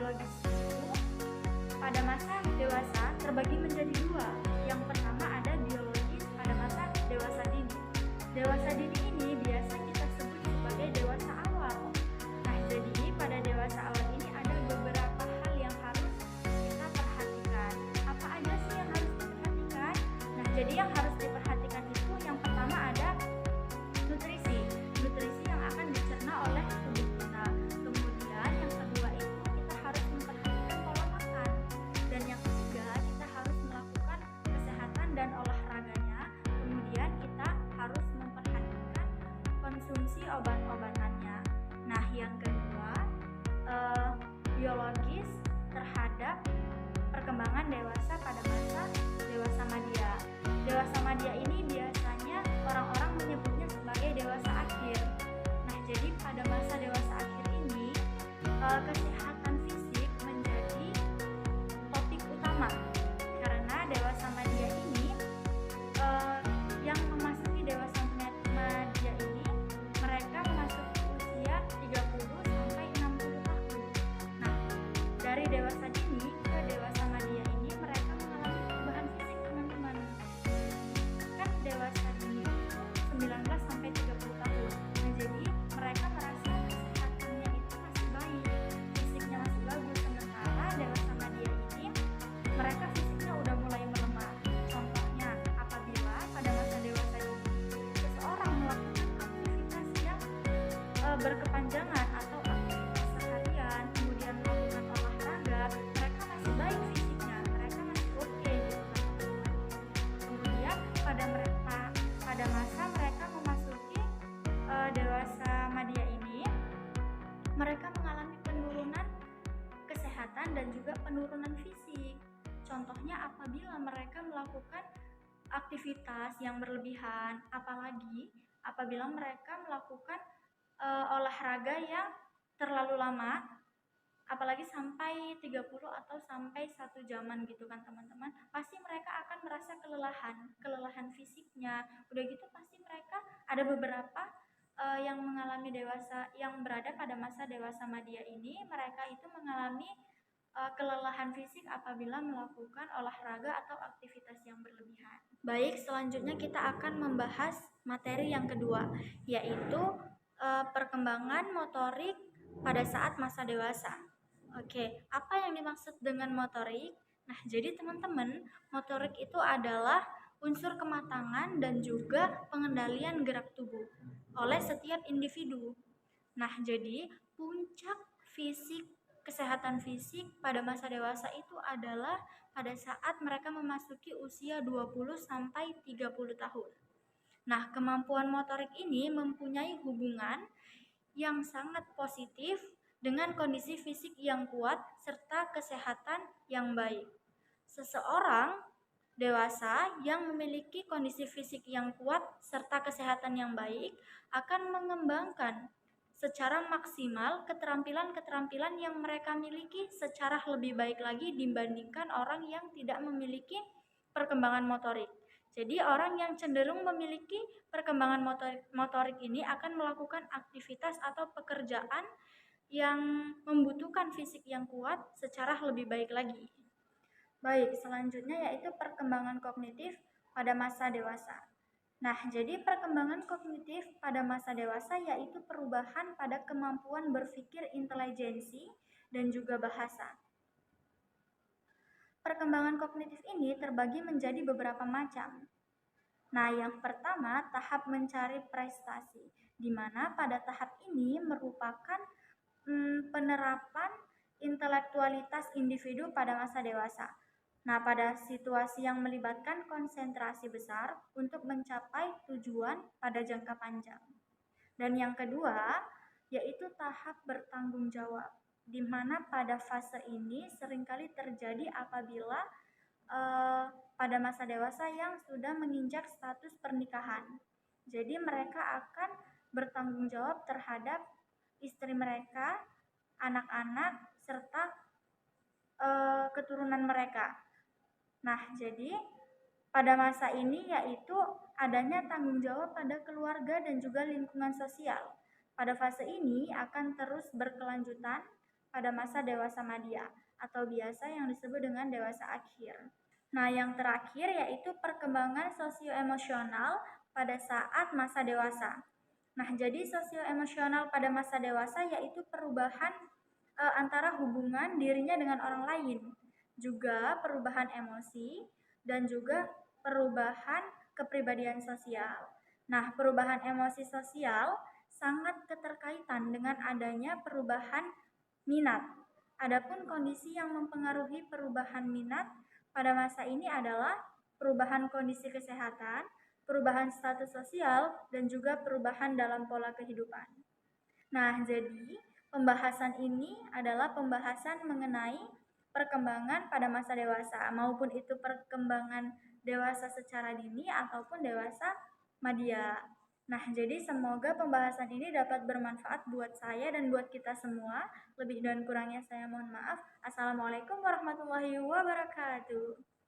biologis itu pada masa dewasa terbagi menjadi dua. Yang pertama ada biologis pada masa dewasa dini. Dewasa dini ini biasa kita sebut sebagai dewasa awal. Nah, jadi pada dewasa awal ini ada beberapa hal yang harus kita perhatikan. Apa aja sih yang harus diperhatikan? Nah, jadi yang harus diperhatikan itu yang pertama ada nutrisi yang akan dicerna oleh tubuh kita. Kemudian yang kedua itu kita harus memperhatikan pola makan, dan yang ketiga kita harus melakukan kesehatan dan olahraganya. Kemudian kita harus memperhatikan konsumsi obat-obatannya. Nah, yang kedua biologis terhadap perkembangan dewasa pada masa dewasa madya. Dewasa madya ini biasanya orang-orang menyebutnya sebagai dewasa akhir. Nah, jadi pada masa dewasa akhir ini kesehatan fisik menjadi topik utama, karena dewasa madya ini yang memasuki dewasa madya ini mereka memasuki usia 30 sampai 60 tahun. Nah, dari dewasa dini ke dewasa madya ini mereka mengalami perubahan fisik, teman-teman. Kan dewasa dini itu 19 sampai 30 tahun. Nah, jadi mereka merasa kesehatannya itu masih baik, fisiknya masih bagus. Sementara dewasa madya ini mereka fisiknya udah mulai melemah. Contohnya, apabila pada masa dewasa ini seseorang melakukan aktivitas yang berkepanjangan atau aktivitas seharian, kemudian melakukan olahraga, mereka masih baik fisiknya, mereka masih oke gitu kan, teman-teman. Kemudian pada masa mereka memasuki dewasa madya ini, mereka mengalami penurunan kesehatan dan juga penurunan fisik. Contohnya apabila mereka melakukan aktivitas yang berlebihan, apalagi apabila mereka melakukan olahraga yang terlalu lama, apalagi sampai 30 atau sampai 1 jaman gitu kan, teman-teman. Pasti mereka akan merasa kelelahan fisiknya. Udah gitu pasti mereka ada beberapa yang mengalami yang berada pada masa dewasa madya ini, mereka itu mengalami kelelahan fisik apabila melakukan olahraga atau aktivitas yang berlebihan. Baik, selanjutnya kita akan membahas materi yang kedua, yaitu perkembangan motorik pada saat masa dewasa. Oke, apa yang dimaksud dengan motorik? Nah, jadi teman-teman, motorik itu adalah unsur kematangan dan juga pengendalian gerak tubuh oleh setiap individu. Nah, jadi puncak kesehatan fisik pada masa dewasa itu adalah pada saat mereka memasuki usia 20 sampai 30 tahun. Nah, kemampuan motorik ini mempunyai hubungan yang sangat positif dengan kondisi fisik yang kuat serta kesehatan yang baik. Seseorang dewasa yang memiliki kondisi fisik yang kuat serta kesehatan yang baik akan mengembangkan secara maksimal keterampilan-keterampilan yang mereka miliki secara lebih baik lagi dibandingkan orang yang tidak memiliki perkembangan motorik. Jadi orang yang cenderung memiliki perkembangan motorik ini akan melakukan aktivitas atau pekerjaan yang membutuhkan fisik yang kuat secara lebih baik lagi. Baik, selanjutnya yaitu perkembangan kognitif pada masa dewasa. Nah, jadi perkembangan kognitif pada masa dewasa yaitu perubahan pada kemampuan berpikir intelijensi dan juga bahasa. Perkembangan kognitif ini terbagi menjadi beberapa macam. Nah, yang pertama tahap mencari prestasi, di mana pada tahap ini merupakan penerapan intelektualitas individu pada masa dewasa. Nah, pada situasi yang melibatkan konsentrasi besar untuk mencapai tujuan pada jangka panjang. Dan yang kedua, yaitu tahap bertanggung jawab, di mana pada fase ini seringkali terjadi apabila pada masa dewasa yang sudah menginjak status pernikahan. Jadi mereka akan bertanggung jawab terhadap istri mereka, anak-anak, serta keturunan mereka. Nah, jadi pada masa ini yaitu adanya tanggung jawab pada keluarga dan juga lingkungan sosial. Pada fase ini akan terus berkelanjutan pada masa dewasa madya atau biasa yang disebut dengan dewasa akhir. Nah, yang terakhir yaitu perkembangan sosioemosional pada saat masa dewasa. Nah, jadi sosioemosional pada masa dewasa yaitu perubahan antara hubungan dirinya dengan orang lain, juga perubahan emosi dan juga perubahan kepribadian sosial. Nah, perubahan emosi sosial sangat keterkaitan dengan adanya perubahan minat. Adapun kondisi yang mempengaruhi perubahan minat pada masa ini adalah perubahan kondisi kesehatan, perubahan status sosial, dan juga perubahan dalam pola kehidupan. Nah, jadi pembahasan ini adalah pembahasan mengenai perkembangan pada masa dewasa, maupun itu perkembangan dewasa secara dini ataupun dewasa madya. Nah, jadi semoga pembahasan ini dapat bermanfaat buat saya dan buat kita semua. Lebih dan kurangnya saya mohon maaf. Assalamualaikum warahmatullahi wabarakatuh.